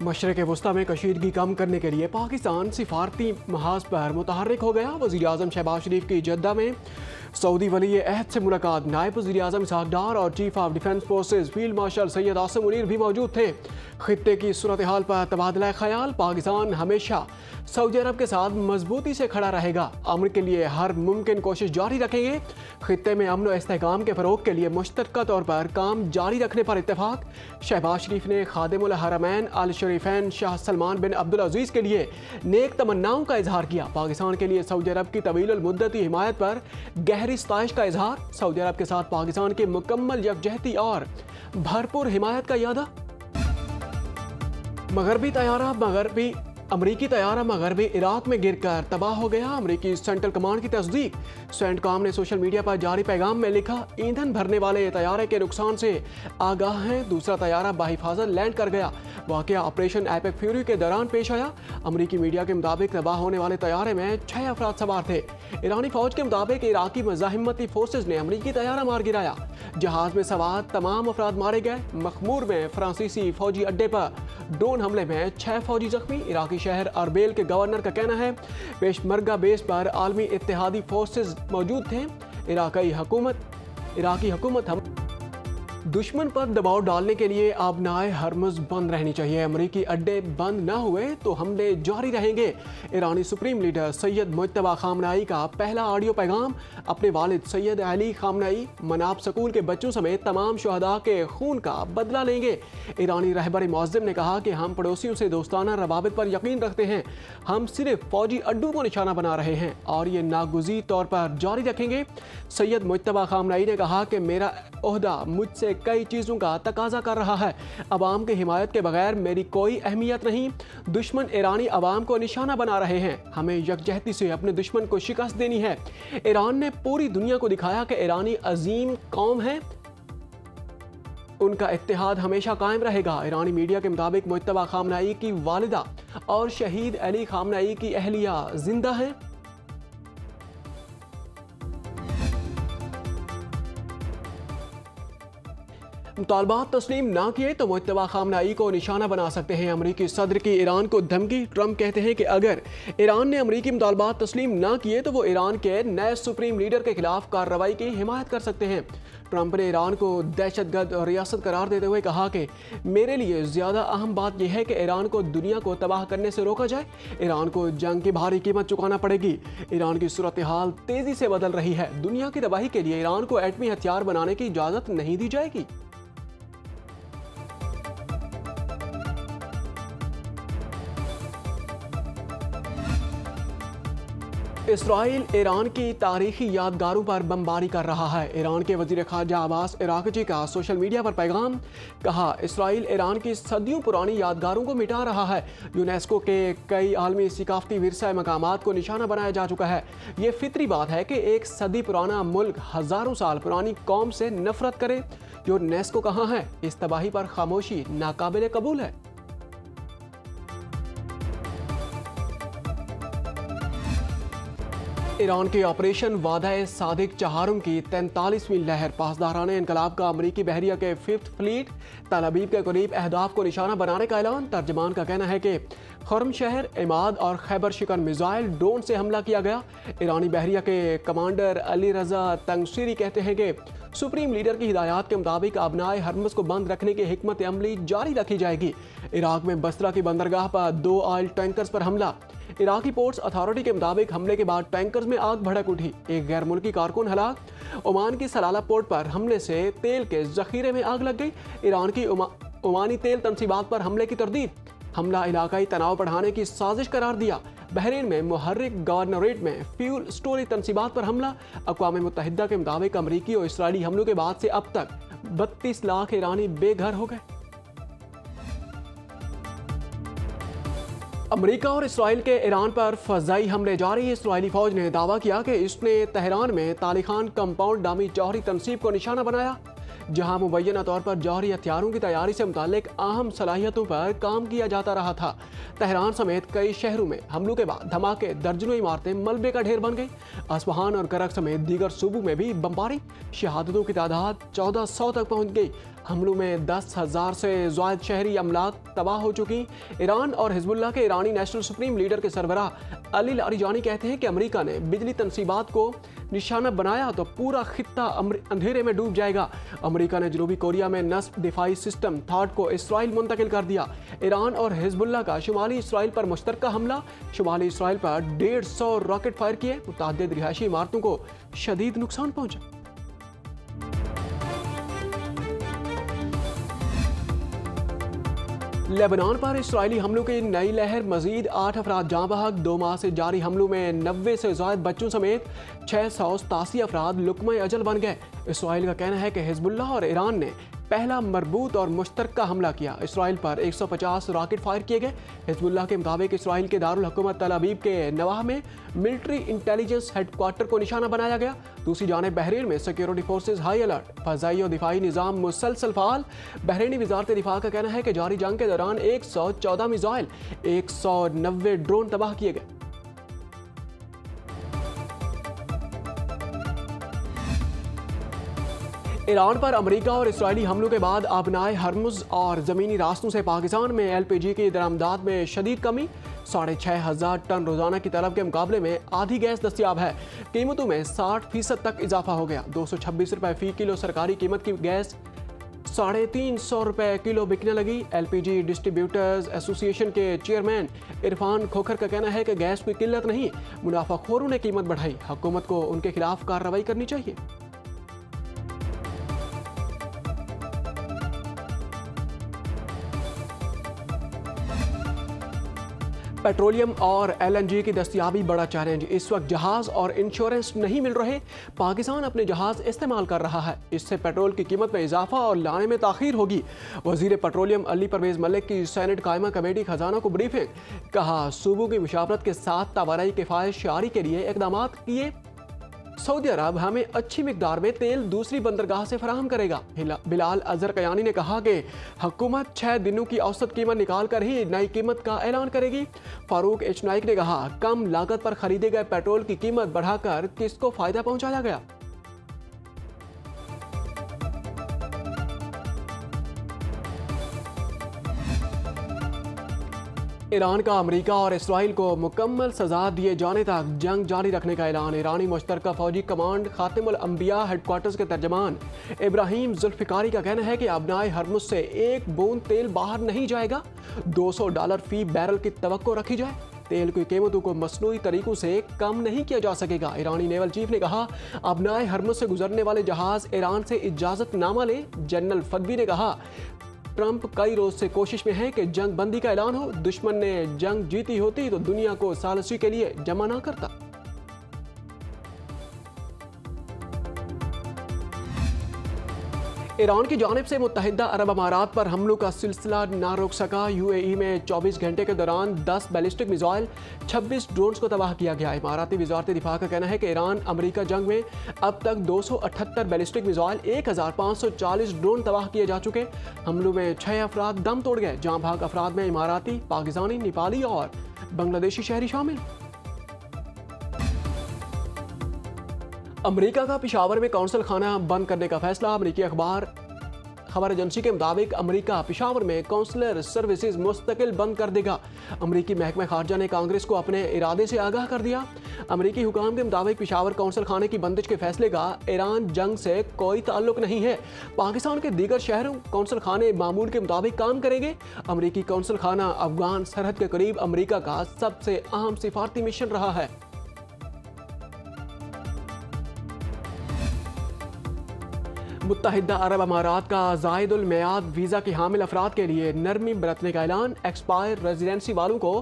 मशरक़ वस्ता में कशीदगी कम करने के लिए पाकिस्तान सिफारती महाज पर मुतहर्रिक हो गया। वज़ीर-ए-आज़म शहबाज शरीफ की जद्दा में सऊदी वली अहद से मुलाकात। नायब वज़ीर-ए-आज़म इसहाक़ डार और chief of defence forces field marshal Syed Asim Munir भी मौजूद थे। खित्ते की सूरत हाल पर तबादला ख्याल। पाकिस्तान हमेशा सऊदी अरब के साथ मजबूती से खड़ा रहेगा। अमन के लिए हर मुमकिन कोशिश जारी रखेंगे। खित्ते में अमन और इस्तेहकाम के फ़रोग के लिए मुश्तरका तौर पर काम जारी रखने पर इत्तेफाक। शहबाज शरीफ ने खादिमुल हरमैन अल शरीफैन शाह सलमान बिन अब्दुल अजीज़ के लिए नेक तमन्नाओं का इजहार किया। पाकिस्तान के लिए सऊदी अरब की तवील मुद्दती हिमायत पर गहरी सताइश का इजहार। सऊदी अरब के साथ पाकिस्तान की मुकम्मल यकजहती और भरपूर हिमायत का यादा। अमरीकी तैयारा मगरबी इराक में गिरकर तबाह हो गया। अमरीकी सेंट्रल कमांड की तस्दीक। सेंटकॉम ने सोशल मीडिया पर जारी पैगाम में लिखा, ईंधन भरने वाले तैयारे के नुकसान से आगाह हैं। दूसरा तैयारा बाहिफाजत लैंड कर गया। वाकया ऑपरेशन एपिक फ्यूरी के दौरान पेश आया। अमरीकी मीडिया के मुताबिक तबाह होने वाले तैयारे में 6 अफराद सवार थे। ईरानी फौज के मुताबिक इराकी मज़ाहिमती फोर्सेज ने अमरीकी तैयारा मार गिराया। जहाज में सवार तमाम अफराद मारे गए। मखमूर में फ्रांसीसी फौजी अड्डे पर ड्रोन हमले में 6 फौजी जख्मी। इराकी शहर अरबेल के गवर्नर का कहना है पेशमर्गा बेस पर आलमी इत्तेहादी फोर्सेज मौजूद थे। इराकी हुकूमत दुश्मन पर दबाव डालने के लिए आबनाए हरमुज़ बंद रहनी चाहिए। अमरीकी अड्डे बंद न हुए तो हमले जारी रहेंगे। ईरानी supreme leader Sayyid Mojtaba Khamenei का पहला ऑडियो पैगाम। अपने वालिद Sayyid Ali Khamenei Minab school के बच्चों समेत तमाम शुहदा के खून का बदला लेंगे। ईरानी रहबर मुअज़्ज़िम ने कहा कि हम पड़ोसियों से दोस्ताना रवाबित पर यकीन रखते हैं। हम सिर्फ फौजी अड्डों को निशाना बना रहे हैं और ये नागुज़ीर तौर पर जारी रखेंगे। सैयद मुज्तबा खामनाई ने कहा कि मेरा ओहदा मुझसे कई चीज़ों का तकाजा कर रहा है। अवाम की हिमायत के बगैर मेरी कोई अहमियत नहीं। दुश्मन ईरानी अवाम को निशाना बना रहे हैं। हमें यकजहती से अपने दुश्मन को शिकस्त देनी है। ईरान ने पूरी दुनिया को दिखाया कि ईरानी अजीम कौम है। उनका इत्तेहाद हमेशा कायम रहेगा। ईरानी मीडिया के मुताबिक मुज्तबा खामनाई की वालिदा और शहीद अली खामनाई की अहलिया जिंदा हैं। मुतालबात तस्लीम ना किए तो मुज्तबा खामनाई को निशाना बना सकते हैं। अमरीकी सदर की ईरान को धमकी। ट्रंप कहते हैं कि अगर ईरान ने अमरीकी मुतालबात तस्लीम ना किए तो वो ईरान के नए सुप्रीम लीडर के खिलाफ कार्रवाई की हिमायत कर सकते हैं। ट्रंप ने ईरान को दहशतगर्द रियासत करार देते हुए कहा कि मेरे लिए ज़्यादा अहम बात यह है कि ईरान को दुनिया को तबाह करने से रोका जाए। ईरान को जंग की भारी कीमत चुकाना पड़ेगी। ईरान की सूरत हाल तेज़ी से बदल रही है। दुनिया की तबाही के लिए ईरान को एटमी हथियार बनाने की इजाज़त नहीं दी जाएगी। इसराइल ईरान की तारीखी यादगारों पर बमबारी कर रहा है। ईरान के वज़ीर ख़ारजा अब्बास इराक़ची का सोशल मीडिया पर पैगाम। कहा, इसराइल ईरान की सदियों पुरानी यादगारों को मिटा रहा है। यूनेस्को के कई आलमी सकाफ़ती विरसा मकामात को निशाना बनाया जा चुका है। ये फितरी बात है कि एक सदी पुराना मुल्क हज़ारों साल पुरानी कौम से नफरत करे। यूनेस्को कहाँ है? इस तबाही पर खामोशी नाकाबिले कबूल है। ईरान के ऑपरेशन वादा सादिक चहारुम की 43वीं लहर। पासदाराने इनकलाब का अमरीकी बहरिया के 5th फ्लीट तल अबीब के करीब अहदाफ को निशाना बनाने का ऐलान। तर्जमान का कहना है कि खुर्म शहर, इमाद और खैबर शिकन मिसाइल ड्रोन से हमला किया गया। ईरानी बहरिया के कमांडर अली रजा तंगसीरी कहते हैं कि सुप्रीम लीडर की हिदायत के मुताबिक आबनाए हरमुज़ को बंद रखने की हिकमत अमली जारी रखी जाएगी। इराक में बसरा की बंदरगाह पर 2 ऑयल टैंकर्स पर हमला। इराकी पोर्ट्स अथॉरिटी के मुताबिक हमले के बाद टैंकर्स में आग भड़क उठी। एक गैर मुल्की कारकुन हलाक। ओमान की सलाला पोर्ट पर हमले से तेल के जखीरे में आग लग गई। ईरान की ओमानी तेल तनसीबात पर हमले की तरदीद। हमला इलाकाई तनाव बढ़ाने की साजिश करार दिया। बहरीन में मुहर्रिक गवर्नरेट में फ्यूल स्टोरेज तनसीबात पर हमला। अक़वाम मुत्तहिदा के मुताबिक अमरीकी और इसराइली हमलों के बाद से अब तक 32 लाख ईरानी बेघर हो गए। अमेरिका और इसराइल के ईरान पर फ़ज़ाई हमले जारी। इसराइली फ़ौज ने दावा किया कि इसने तेहरान में तालिबान कंपाउंड नामी जौहरी तनसीब को निशाना बनाया, जहां मुबैना तौर पर जौहरी हथियारों की तैयारी से मुताल्लिक अहम सलाहियतों पर काम किया जाता रहा था। तेहरान समेत कई शहरों में हमलों के बाद धमाके, दर्जनों इमारतें मलबे का ढेर बन गई। अस्फहान और करक समेत दीगर सूबों में भी बमबारी। शहादतों की तादाद 1400 तक पहुँच गई। हमलों में 10,000 से ज़ायद शहरी अमलाक तबाह हो चुकी। ईरान और हिजबुल्लाह के ईरानी नेशनल सुप्रीम लीडर के सरबराह अली लारिजानी कहते हैं कि अमेरिका ने बिजली तनसीबात को निशाना बनाया तो पूरा खित्ता अंधेरे में डूब जाएगा। अमेरिका ने जनूबी कोरिया में नस्ब दिफाई सिस्टम थाट को इसराइल मुंतकिल कर दिया। ईरान और हिजबुल्लाह का शुमाली इसराइल पर मुश्तरका हमला, शुमाली इसराइल पर 150 रॉकेट फायर किए, मुतअद्दिद रिहायशी इमारतों को शदीद नुकसान पहुंचा। लेबनान पर इसराइली हमलों की नई लहर, मजीद 8 अफराद जाँ बहक। 2 माह से जारी हमलों में 90 से ज़ायद बच्चों समेत 687 अफराद लुक़्मा अजल बन गए। इसराइल का कहना है कि हिजबुल्लाह और ईरान ने पहला मरबूत और मुश्तरका हमला किया। इसराइल पर 150 रॉकेट फायर किए गए। हिजबुल्लाह के मुताबिक इसराइल के दारुल हुकूमत तल अबीब के नवाह में मिलिट्री इंटेलिजेंस हेडक्वार्टर को निशाना बनाया गया। दूसरी जानिब बहरीन में सिक्योरिटी फोर्सेज हाई अलर्ट, फ़ज़ाई और दिफाई निज़ाम मुसलसल फ़ाल। बहरीनी वज़ारत दिफा का कहना है कि जारी जंग के दौरान 114 मिसाइल, 190 ड्रोन तबाह किए गए। ईरान पर अमेरिका और इसराइली हमलों के बाद आबनाए हरमुज़ और ज़मीनी रास्तों से पाकिस्तान में LPG की दरामदात में शदीद कमी। 6,500 टन रोज़ाना की तलब के मुकाबले में आधी गैस दस्तियाब है। कीमतों में 60% तक इजाफा हो गया। 226 रुपये फ़ी किलो सरकारी कीमत की गैस 350 रुपये किलो बिकने लगी। LPG डिस्ट्रीब्यूटर्स एसोसिएशन के चेयरमैन इरफान खोखर का कहना है कि गैस कोई किल्लत नहीं, मुनाफाखोरों ने कीमत बढ़ाई। हुकूमत को उनके खिलाफ कार्रवाई करनी चाहिए। पेट्रोलियम और LNG की दस्तियाबी बड़ा चैलेंज। इस वक्त जहाज़ और इंश्योरेंस नहीं मिल रहे। पाकिस्तान अपने जहाज़ इस्तेमाल कर रहा है, इससे पेट्रोल की कीमत में इजाफा और लाने में ताख़ीर होगी। वज़ीर पेट्रोलियम अली परवेज़ मलिक की सेनेट कायमा कमेटी खजाना को ब्रीफिंग। कहा सूबों की मुशावरत के साथ तवाराई किफ़ायत शारी के लिए इक़दाम किए। सऊदी अरब हमें अच्छी मिकदार में तेल दूसरी बंदरगाह से फराहम करेगा। बिलाल अजहर कयानी ने कहा कि हुकूमत 6 दिनों की औसत कीमत निकाल कर ही नई कीमत का ऐलान करेगी। फारूक एच नाइक ने कहा कम लागत पर खरीदे गए पेट्रोल की कीमत बढ़ाकर किसको फायदा पहुंचाया गया। ईरान का अमेरिका और इसराइल को मुकम्मल सजा दिए जाने तक जंग जारी रखने का ऐलान। ईरानी मुश्तरका फौजी कमांड खातिमुल अंबिया हेडक्वार्टर्स के तर्जमान इब्राहिम जुल्फिकारी का कहना है कि अबनाए हरमुज़ से एक बूंद तेल बाहर नहीं जाएगा। $200 फ़ी बैरल की तवक्को रखी जाए। तेल की कीमतों को मसनूई तरीकों से कम नहीं किया जा सकेगा। ईरानी नेवल चीफ ने कहा अबनाए हरमुज़ से गुजरने वाले जहाज़ ईरान से इजाज़तनामा लें। जनरल फदवी ने कहा ट्रंप कई रोज से कोशिश में है कि जंग बंदी का ऐलान हो। दुश्मन ने जंग जीती होती तो दुनिया को सालसी के लिए जमा ना करता। ईरान की जानिब से मुत्तहिदा अरब अमारात पर हमलों का सिलसिला ना रोक सका। UAE में 24 घंटे के दौरान 10 बैलिस्टिक मिसाइल, 26 ड्रोन्स को तबाह किया गया। इमाराती वज़ारत दिफा का कहना है कि ईरान अमेरिका जंग में अब तक 278 बैलिस्टिक मिसाइल, 1540 ड्रोन तबाह किए जा चुके। हमलों में 6 अफराद दम तोड़ गए। जाँ भाग अफराद में इमाराती, पाकिस्तानी, नेपाली और बांग्लादेशी शहरी शामिल। अमेरिका का पेशावर में कौंसल खाना बंद करने का फैसला। अमेरिकी खबर एजेंसी के मुताबिक अमेरिका पेशावर में कौंसलर सर्विसेज मुस्तकिल बंद कर देगा। अमेरिकी महकमा खारजा ने कांग्रेस को अपने इरादे से आगाह कर दिया। अमेरिकी हुकाम के मुताबिक पेशावर कौंसल खाने की बंदिश के फैसले का ईरान जंग से कोई ताल्लुक नहीं है। पाकिस्तान के दीगर शहरों कौंसल खाने मामूल के मुताबिक काम करेंगे। अमेरिकी कौंसल खाना अफगान सरहद के करीब अमेरिका का सबसे अहम सिफारती मिशन रहा है। मुत्तहिदा अरब अमारात का ज़ायदुल मियाद वीज़ा के हामिल अफराद के लिए नरमी बरतने का ऐलान। एक्सपायर रेजिडेंसी वालों को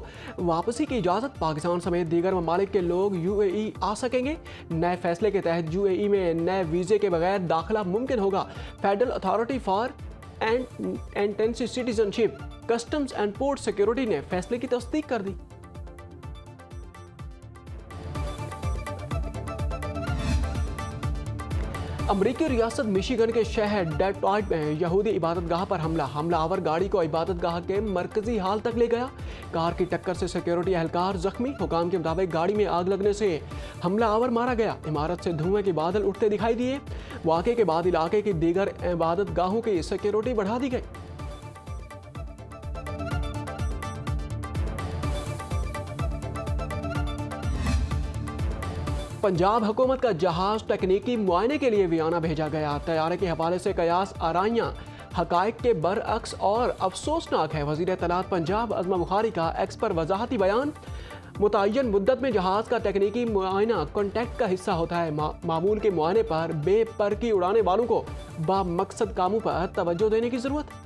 वापसी की इजाज़त। पाकिस्तान समेत दीगर ममालिक के लोग UAE आ सकेंगे। नए फैसले के तहत UAE में नए वीज़े के बगैर दाखिला मुमकिन होगा। Federal authority for identity citizenship, customs and port security ने फैसले की तस्दीक कर दी। अमरीकी रियासत मिशिगन के शहर डेट्रॉइट में यहूदी इबादतगाह पर हमलावर गाड़ी को इबादतगाह के मरकजी हाल तक ले गया। कार की टक्कर से सिक्योरिटी एहलकार जख्मी। हुकाम के मुताबिक गाड़ी में आग लगने से हमलावर मारा गया। इमारत से धुएं के बादल उठते दिखाई दिए। वाक़े के बाद इलाके की दीगर इबादतगाहों की सिक्योरिटी बढ़ा दी गई। पंजाब हुकूमत का जहाज तकनीकी मुआयने के लिए वियना भेजा गया। तैयारे के हवाले से कयास आराइयाँ हकायक के बरअक्स और अफसोसनाक है। वज़ीर इत्तलात पंजाब अज़मा बुखारी का एक्स पर वजाहती बयान। मुतय्यन मुद्दत में जहाज का तकनीकी मुआयना कॉन्ट्रैक्ट का हिस्सा होता है। मामूल के मुआयने पर बेपर की उड़ाने वालों को बामकसद कामों पर तवज्जो देने की ज़रूरत।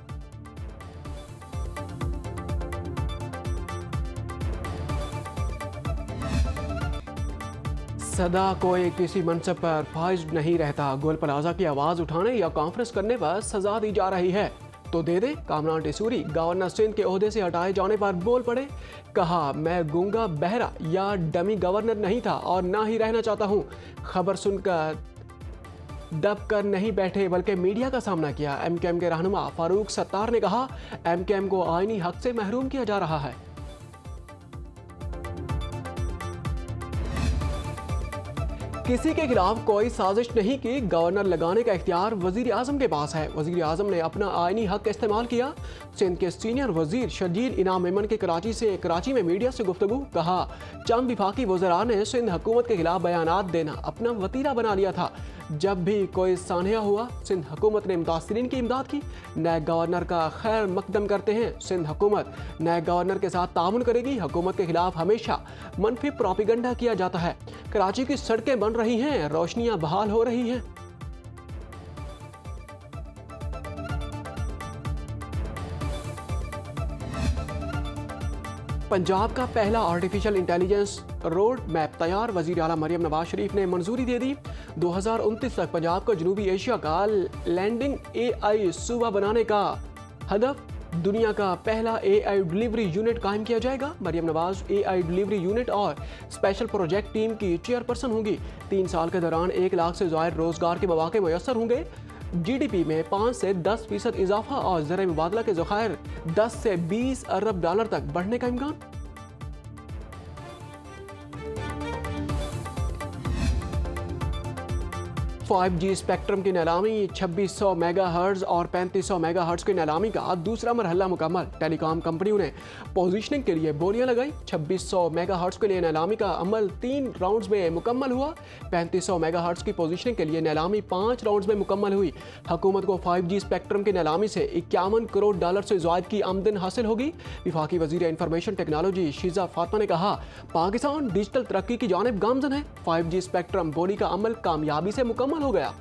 सदा कोई किसी मनसब पर फाइज नहीं रहता। गोल प्लाजा की आवाज़ उठाने या कॉन्फ्रेंस करने पर सजा दी जा रही है तो दे दे। कामरान टेसूरी गवर्नर सिंध के ओहदे से हटाए जाने पर बोल पड़े। कहा, मैं गूंगा बहरा या डमी गवर्नर नहीं था और ना ही रहना चाहता हूँ। खबर सुनकर दब कर नहीं बैठे बल्कि मीडिया का सामना किया। MKM के रहनुमा फारूक सत्तार ने कहा, MKM को आईनी हक से महरूम किया जा रहा है। किसी के खिलाफ कोई साजिश नहीं की। गवर्नर लगाने का इख्तियार वजीर आजम के पास है। वजीर आजम ने अपना आईनी हक इस्तेमाल किया। सिंध के सीनियर वजीर शर्जील इनाम मेमन के कराची में मीडिया से गुफ्तगू। कहा, चंद विफाकी वज़रा ने सिंध हुकूमत के खिलाफ बयानात देना अपना वतीरा बना लिया था। जब भी कोई सानिया हुआ सिंध हुकूमत ने मुतासरीन की इमदाद की। नए गवर्नर का खैर मकदम करते हैं। सिंध हुकूमत नए गवर्नर के साथ ताउन करेगी। हुकूमत के खिलाफ हमेशा मनफी प्रोपेगेंडा किया जाता है। कराची की सड़कें बन रही हैं, रोशनियां बहाल हो रही हैं। पंजाब का पहला आर्टिफिशियल इंटेलिजेंस रोड मैप तैयार। वज़ीर आला मरियम नवाज शरीफ ने मंजूरी दे दी। 2029 तक पंजाब को जनूबी एशिया का लैंडिंग AI सूबा बनाने का हदफ। दुनिया का पहला AI डिलीवरी यूनिट कायम किया जाएगा। Maryam Nawaz AI delivery unit और स्पेशल प्रोजेक्ट टीम की चेयरपर्सन होंगी। 3 साल के दौरान 1 लाख से ज़ायद रोजगार के मौके मैसर होंगे। GDP में 5 से 10% इजाफा और ज़र मुबादला के ज़खायर 10 से 20 अरब डॉलर तक बढ़ने का इम्कान। फाइव जी स्पेक्ट्रम की नीलामी 2600 मेगाहर्ट्ज और 3500 मेगाहर्ट्ज की नीलामी का दूसरा मरहला मुकम्मल। टेलीकॉम कंपनियों ने पोजीशनिंग के लिए बोलियां लगाई। 2600 मेगाहर्ट्ज के लिए नीलामी का अमल 3 राउंड्स में मुकम्मल हुआ। 3500 मेगाहर्ट्ज की पोजीशनिंग के लिए नीलामी 5 राउंड्स में मुकम्मल हुई। हुकूमत को 5G स्पेक्ट्रम की नीलामी से 51 करोड़ डॉलर से ज़ायद की आमदन हासिल होगी। वफाकी वज़ीर इंफॉर्मेशन टेक्नोलॉजी शीजा फातिमा ने कहा, पाकिस्तान डिजिटल तरक्की की जानिब गामजन है। 5G स्पेक्ट्रम बोली का अमल कामयाबी से मुकम्मल हो गया।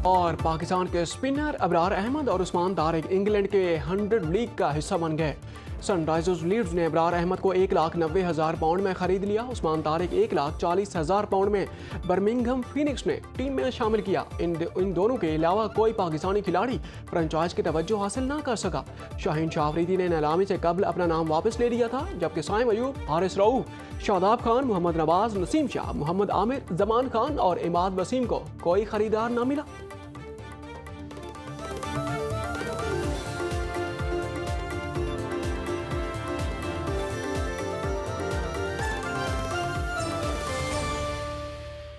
और पाकिस्तान के स्पिनर अबरार अहमद और उस्मान तारिक इंग्लैंड के 100 लीग का हिस्सा बन गए। सनराइजर्स लीड्स ने अबरार अहमद को 1,90,000 पाउंड में खरीद लिया। उस्मान तारिक 1,40,000 पाउंड में बर्मिंघम फीनिक्स ने टीम में शामिल किया। इन दोनों के अलावा कोई पाकिस्तानी खिलाड़ी फ्रेंचाइज की तवज्जो हासिल ना कर सका। शाहीन शाह अफरीदी ने नीलामी से कबल अपना नाम वापस ले लिया था, जबकि साइम अयूब, हारिस रऊफ, शादाब खान, मोहम्मद नवाज, नसीम शाह, मोहम्मद आमिर, जमान खान और इमाद वसीम को कोई खरीदार ना मिला।